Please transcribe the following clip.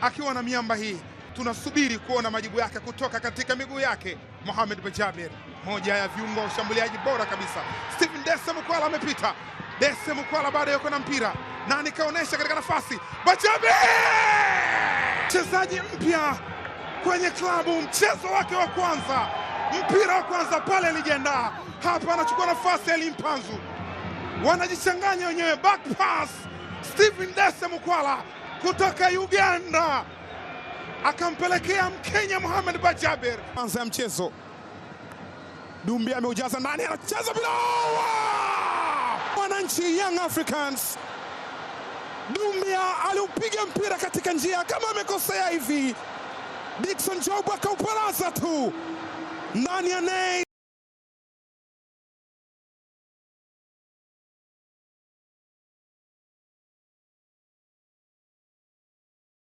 akiwa na miamba hii. Tunasubiri kuona majibu yake kutoka katika miguu yake. Mohamed Bajaber, moja ya viungo wa ushambuliaji bora kabisa. Stephen Dese Mukwala amepita. Dese Mukwala bado yuko na mpira na nikaonesha katika nafasi. Bajaber, mchezaji mpya kwenye klabu, mchezo wake wa kwanza, mpira wa kwanza pale alijiandaa. Hapa anachukua nafasi ya Limpanzu, wanajichanganya wenyewe. Back pass, Stephen Dese Mukwala kutoka Uganda akampelekea Mkenya Mohamed Bajaber. Kwanza ya mchezo, Dumbia ameujaza ndani, anacheza bila wananchi Young Africans. Dumbia aliupiga mpira katika njia kama amekosea hivi, Dickson Job akaupalaza tu ndani ya net.